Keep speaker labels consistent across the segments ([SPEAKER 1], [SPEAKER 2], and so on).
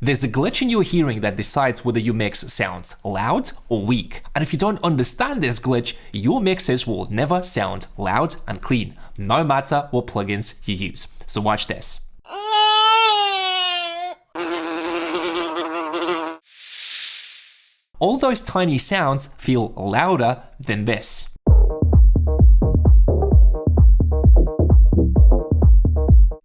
[SPEAKER 1] There's a glitch in your hearing that decides whether your mix sounds loud or weak. And if you don't understand this glitch, your mixes will never sound loud and clean, no matter what plugins you use. So watch this. All those tiny sounds feel louder than this.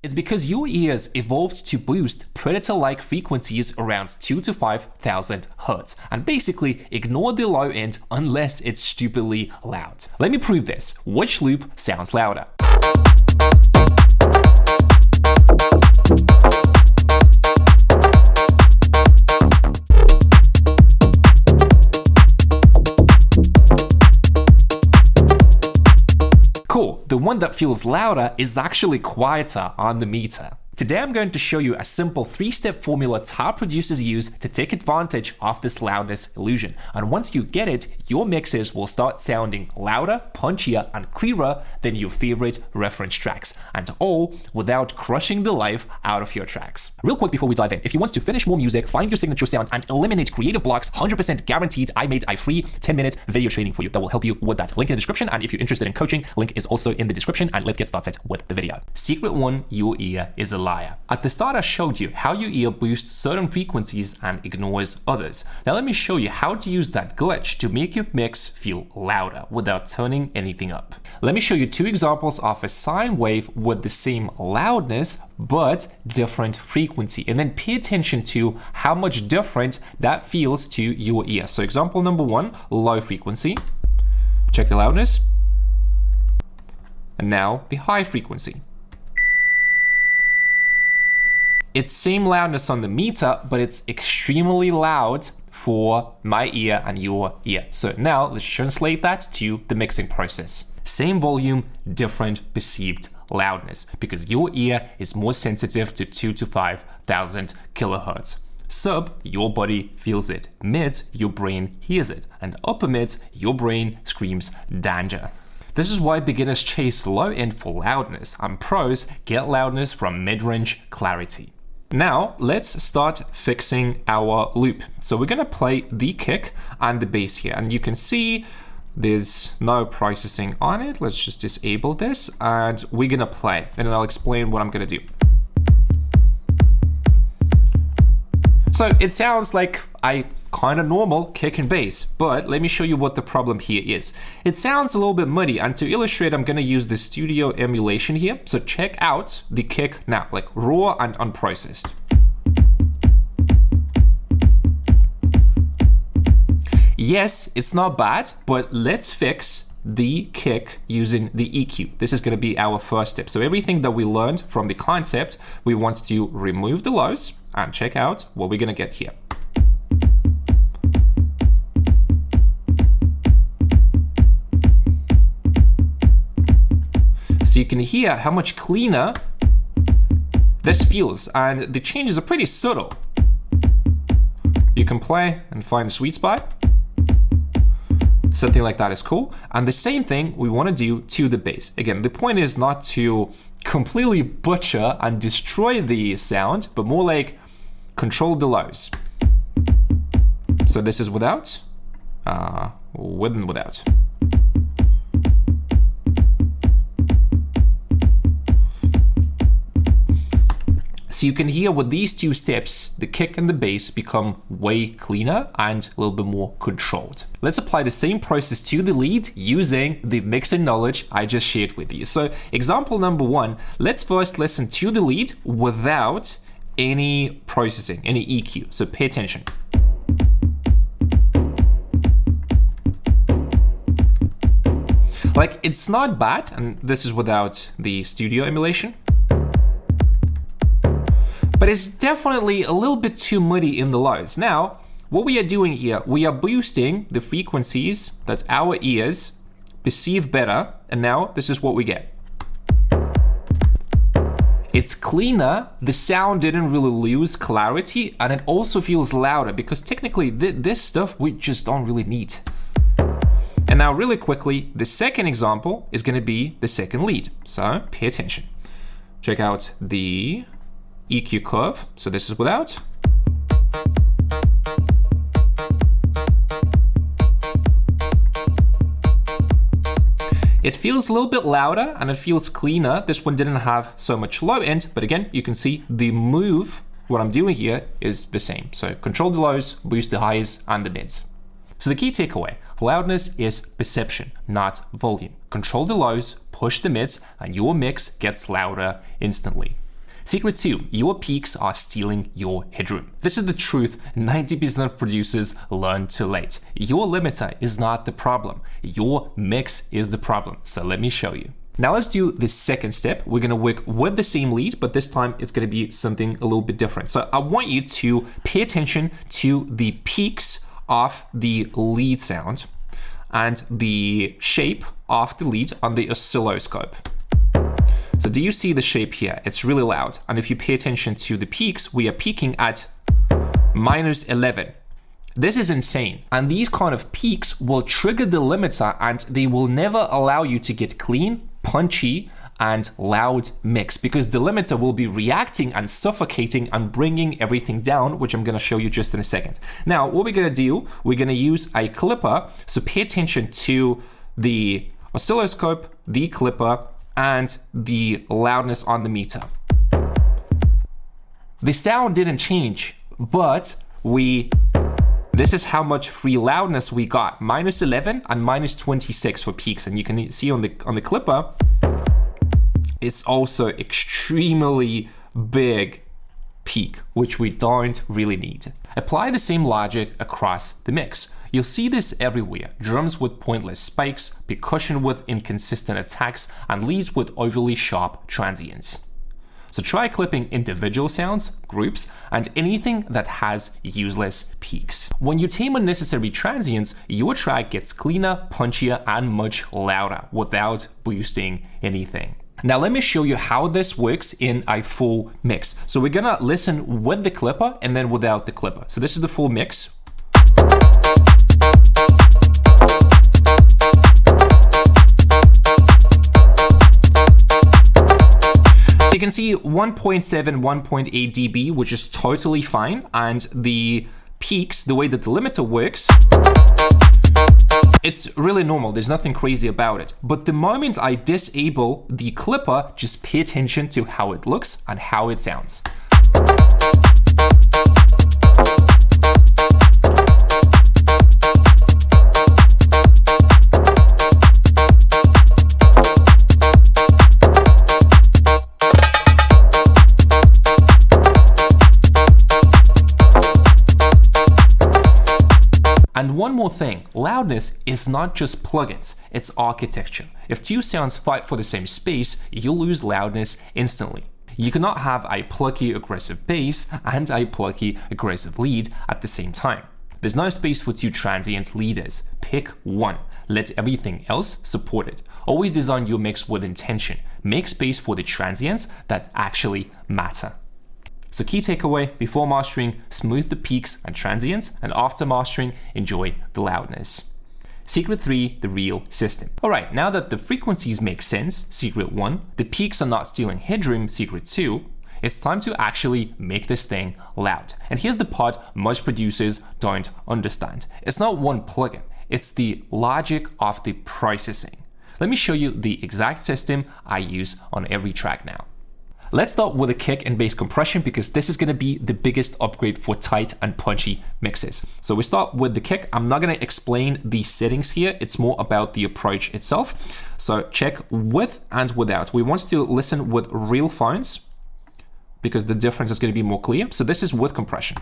[SPEAKER 1] It's because your ears evolved to boost predator-like frequencies around 2,000 to 5,000 Hz, and basically ignore the low end unless it's stupidly loud. Let me prove this. Which loop sounds louder? Cool, the one that feels louder is actually quieter on the meter. Today I'm going to show you a simple 3-step formula top producers use to take advantage of this loudness illusion. And once you get it, your mixes will start sounding louder, punchier, and clearer than your favorite reference tracks, and all without crushing the life out of your tracks. Real quick before we dive in, if you want to finish more music, find your signature sound, and eliminate creative blocks, 100% guaranteed, I made a free 10-minute video training for you that will help you with that. Link in the description, and if you're interested in coaching, link is also in the description, and let's get started with the video. Secret 1, your ear is a liar. At the start I showed you how your ear boosts certain frequencies and ignores others. Now let me show you how to use that glitch to make your mix feel louder without turning anything up. Let me show you 2 examples of a sine wave with the same loudness but different frequency, and then pay attention to how much different that feels to your ear. So example number 1, low frequency. Check the loudness. And now the high frequency. It's same loudness on the meter, but it's extremely loud for my ear and your ear. So now let's translate that to the mixing process. Same volume, different perceived loudness, because your ear is more sensitive to 2,000 to 5,000 kilohertz. Sub, your body feels it. Mid, your brain hears it. And upper mid, your brain screams danger. This is why beginners chase low end for loudness, and pros get loudness from mid-range clarity. Now, let's start fixing our loop. So we're gonna play the kick and the bass here, and you can see there's no processing on it. Let's just disable this, and we're gonna play, and then I'll explain what I'm gonna do. So it sounds like a kind of normal kick and bass, but let me show you what the problem here is. It sounds a little bit muddy, and to illustrate, I'm gonna use the studio emulation here. So check out the kick now, like raw and unprocessed. Yes, it's not bad, but let's fix the kick using the EQ. This is gonna be our first step. So everything that we learned from the concept, we want to remove the lows and check out what we're gonna get here. So you can hear how much cleaner this feels, and the changes are pretty subtle. You can play and find the sweet spot. Something like that is cool. And the same thing we want to do to the bass. Again, the point is not to completely butcher and destroy the sound, but more like control the lows. So this is without, with and without. So you can hear with these 2 steps, the kick and the bass become way cleaner and a little bit more controlled. Let's apply the same process to the lead using the mixing knowledge I just shared with you. So example number 1, let's first listen to the lead without any processing, any EQ. So pay attention. Like, it's not bad, and this is without the studio emulation. But it's definitely a little bit too muddy in the lows. Now, what we are doing here, we are boosting the frequencies that our ears perceive better, and now this is what we get. It's cleaner, the sound didn't really lose clarity, and it also feels louder, because technically this stuff we just don't really need. And now really quickly, the second example is gonna be the second lead, so pay attention. Check out the EQ curve. So this is without. It feels a little bit louder and it feels cleaner. This one didn't have so much low end, but again, you can see the move, what I'm doing here is the same. So control the lows, boost the highs and the mids. So the key takeaway, loudness is perception, not volume. Control the lows, push the mids, and your mix gets louder instantly. Secret 2, your peaks are stealing your headroom. This is the truth 90% of producers learn too late. Your limiter is not the problem. Your mix is the problem. So let me show you. Now let's do the second step. We're gonna work with the same lead, but this time it's gonna be something a little bit different. So I want you to pay attention to the peaks of the lead sound and the shape of the lead on the oscilloscope. So do you see the shape here? It's really loud. And if you pay attention to the peaks, we are peaking at -11. This is insane. And these kind of peaks will trigger the limiter and they will never allow you to get clean, punchy, and loud mix because the limiter will be reacting and suffocating and bringing everything down, which I'm gonna show you just in a second. Now, what we're gonna do, we're gonna use a clipper. So pay attention to the oscilloscope, the clipper, and the loudness on the meter. The sound didn't change, but this is how much free loudness we got, -11 and -26 for peaks. And you can see on the clipper, it's also extremely big peak, which we don't really need. Apply the same logic across the mix. You'll see this everywhere. Drums with pointless spikes, percussion with inconsistent attacks, and leads with overly sharp transients. So try clipping individual sounds, groups, and anything that has useless peaks. When you tame unnecessary transients, your track gets cleaner, punchier, and much louder without boosting anything. Now let me show you how this works in a full mix. So we're gonna listen with the clipper and then without the clipper. So this is the full mix. So you can see 1.7, 1.8 dB, which is totally fine. And the peaks, the way that the limiter works, it's really normal. There's nothing crazy about it. But the moment I disable the clipper, just pay attention to how it looks and how it sounds. And one more thing, loudness is not just plugins, it's architecture. If two sounds fight for the same space, you'll lose loudness instantly. You cannot have a plucky aggressive bass and a plucky aggressive lead at the same time. There's no space for two transient leaders. Pick one. Let everything else support it. Always design your mix with intention. Make space for the transients that actually matter. So key takeaway, before mastering, smooth the peaks and transients, and after mastering, enjoy the loudness. Secret 3, the real system. All right, now that the frequencies make sense, secret 1, the peaks are not stealing headroom, secret 2, it's time to actually make this thing loud. And here's the part most producers don't understand. It's not one plugin, it's the logic of the processing. Let me show you the exact system I use on every track now. Let's start with a kick and bass compression because this is going to be the biggest upgrade for tight and punchy mixes. So we start with the kick. I'm not going to explain the settings here. It's more about the approach itself. So check with and without. We want to listen with real phones because the difference is going to be more clear. So this is with compression.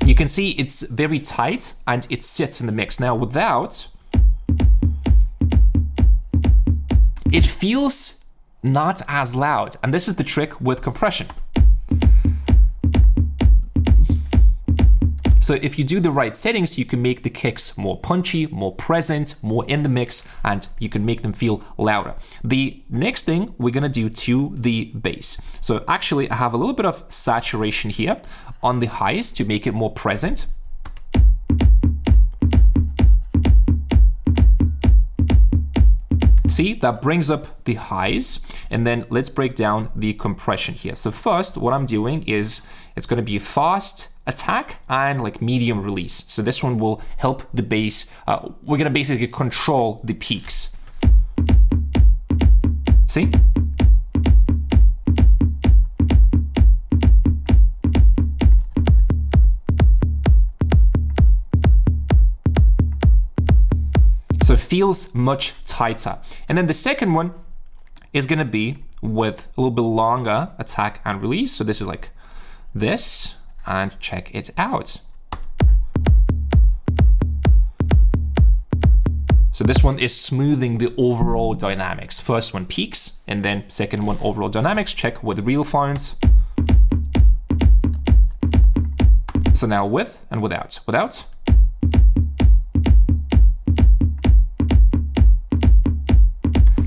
[SPEAKER 1] You can see it's very tight and it sits in the mix. Now without, it feels not as loud. And this is the trick with compression. So if you do the right settings, you can make the kicks more punchy, more present, more in the mix, and you can make them feel louder. The next thing we're gonna do to the bass. So actually I have a little bit of saturation here on the highs to make it more present. See, that brings up the highs. And then let's break down the compression here. So first, what I'm doing is it's going to be a fast attack and like medium release. So this one will help the bass. We're going to basically control the peaks. See? So it feels much tighter. And then the second one is going to be with a little bit longer attack and release. So this is like this, and check it out. So this one is smoothing the overall dynamics. First one peaks, and then second one overall dynamics. Check with real phones. So now with and without. Without.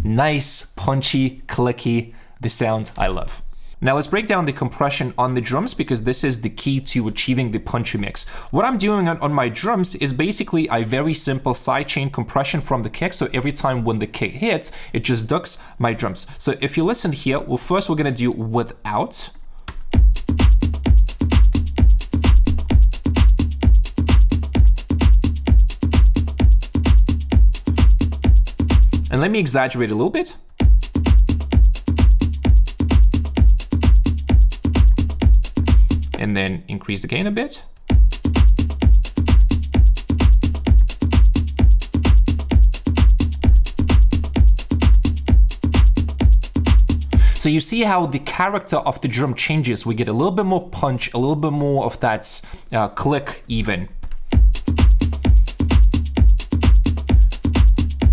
[SPEAKER 1] Nice, punchy, clicky, the sound I love. Now let's break down the compression on the drums, because this is the key to achieving the punchy mix. What I'm doing on my drums is basically a very simple sidechain compression from the kick. So every time when the kick hits, it just ducks my drums. So if you listen here, well, first we're gonna do without. And let me exaggerate a little bit. And then increase the gain a bit. So you see how the character of the drum changes. We get a little bit more punch, a little bit more of that click even.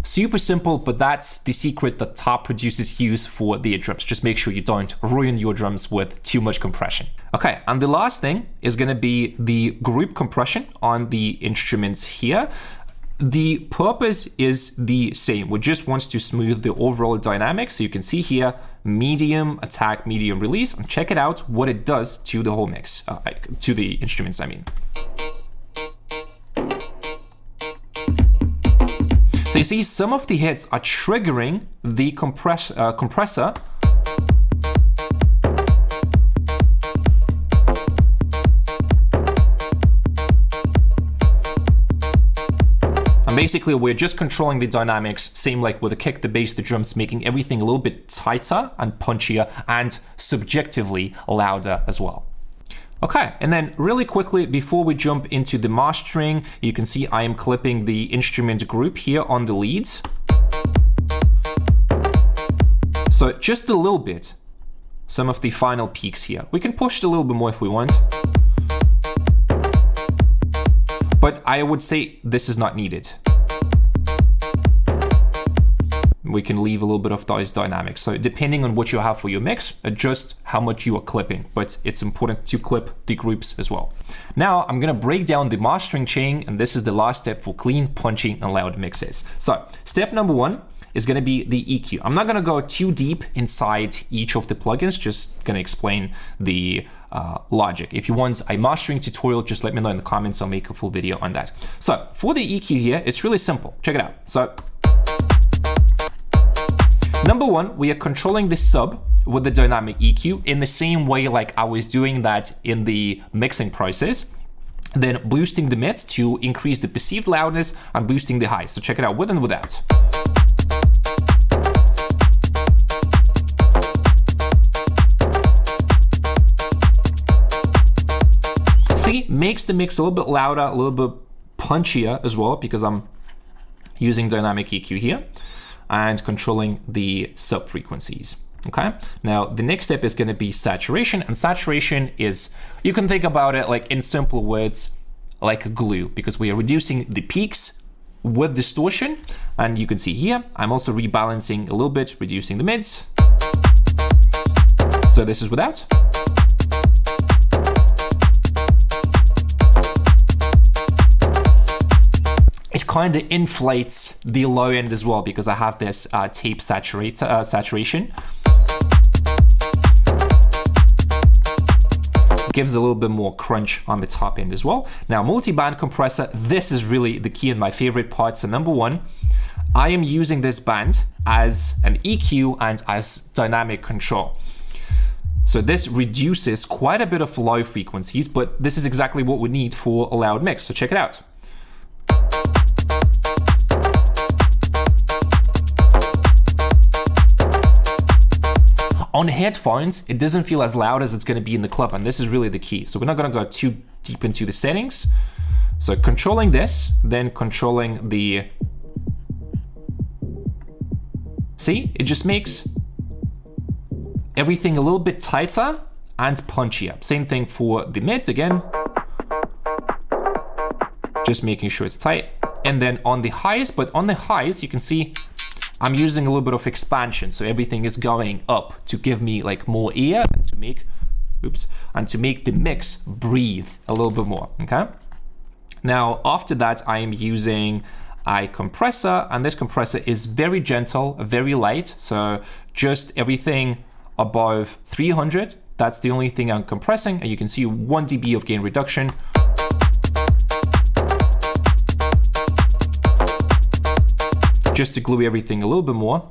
[SPEAKER 1] Super simple, but that's the secret that top producers use for their drums. Just make sure you don't ruin your drums with too much compression. Okay, and the last thing is gonna be the group compression on the instruments here. The purpose is the same. We just want to smooth the overall dynamics. So you can see here, medium attack, medium release, and check it out what it does to the whole mix, to the instruments, I mean. So you see some of the hits are triggering the compressor. And basically we're just controlling the dynamics, same like with the kick, the bass, the drums, making everything a little bit tighter and punchier and subjectively louder as well. Okay, and then really quickly, before we jump into the mastering, you can see I am clipping the instrument group here on the leads. So just a little bit, some of the final peaks here. We can push it a little bit more if we want. But I would say this is not needed. We can leave a little bit of those dynamics. So depending on what you have for your mix, adjust how much you are clipping, but it's important to clip the groups as well. Now I'm gonna break down the mastering chain, and this is the last step for clean, punchy, and loud mixes. So step number one is gonna be the EQ. I'm not gonna go too deep inside each of the plugins, just gonna explain the logic. If you want a mastering tutorial, just let me know in the comments, I'll make a full video on that. So for the EQ here, it's really simple. Check it out. So number one, we are controlling the sub with the dynamic EQ in the same way like I was doing that in the mixing process. Then boosting the mids to increase the perceived loudness and boosting the highs. So check it out with and without. See, makes the mix a little bit louder, a little bit punchier as well, because I'm using dynamic EQ here and controlling the sub frequencies. Okay, now the next step is going to be saturation, and saturation is, you can think about it like in simple words, like a glue, because we are reducing the peaks with distortion. And you can see here, I'm also rebalancing a little bit, reducing the mids. So this is without. It kind of inflates the low end as well, because I have this tape saturation. Gives a little bit more crunch on the top end as well. Now, multi-band compressor, this is really the key and my favorite part. So number one, I am using this band as an EQ and as dynamic control. So this reduces quite a bit of low frequencies, but this is exactly what we need for a loud mix. So check it out. On headphones, it doesn't feel as loud as it's going to be in the club, and this is really the key. So we're not going to go too deep into the settings. So controlling this, then controlling the... See, it just makes everything a little bit tighter and punchier. Same thing for the mids again. Just making sure it's tight. And then on the highs, but on the highs, you can see I'm using a little bit of expansion, so everything is going up to give me like more air and to make, and to make the mix breathe a little bit more, okay? Now, after that, I am using a compressor, and this compressor is very gentle, very light, so just everything above 300, that's the only thing I'm compressing, and you can see 1 dB of gain reduction. Just to glue everything a little bit more.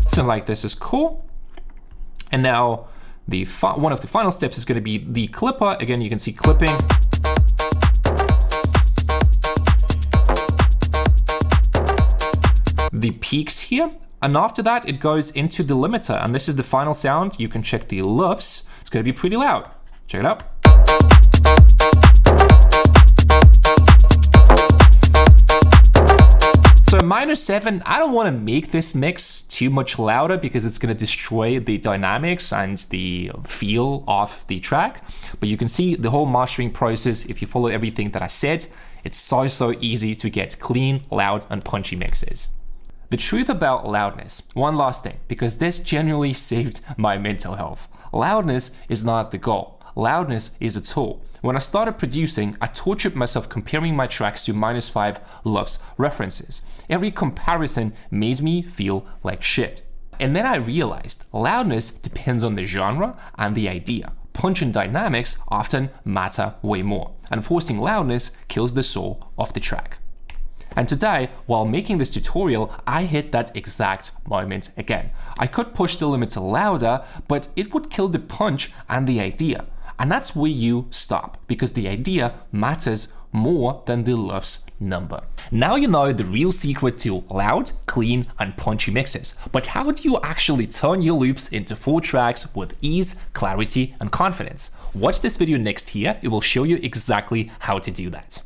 [SPEAKER 1] Something like this is cool. And now one of the final steps is going to be the clipper. Again, you can see clipping. The peaks here. And after that, it goes into the limiter. And this is the final sound. You can check the LUFS. It's going to be pretty loud. Check it out. So -7, I don't want to make this mix too much louder because it's going to destroy the dynamics and the feel of the track. But you can see the whole mastering process, if you follow everything that I said, it's so easy to get clean, loud, and punchy mixes. The truth about loudness, one last thing, because this genuinely saved my mental health. Loudness is not the goal. Loudness is a tool. When I started producing, I tortured myself comparing my tracks to -5 LUFS references. Every comparison made me feel like shit. And then I realized loudness depends on the genre and the idea. Punch and dynamics often matter way more, and forcing loudness kills the soul of the track. And today, while making this tutorial, I hit that exact moment again. I could push the limiter louder, but it would kill the punch and the idea. And that's where you stop, because the idea matters more than the LUFS number. Now you know the real secret to loud, clean, and punchy mixes. But how do you actually turn your loops into full tracks with ease, clarity, and confidence? Watch this video next here, it will show you exactly how to do that.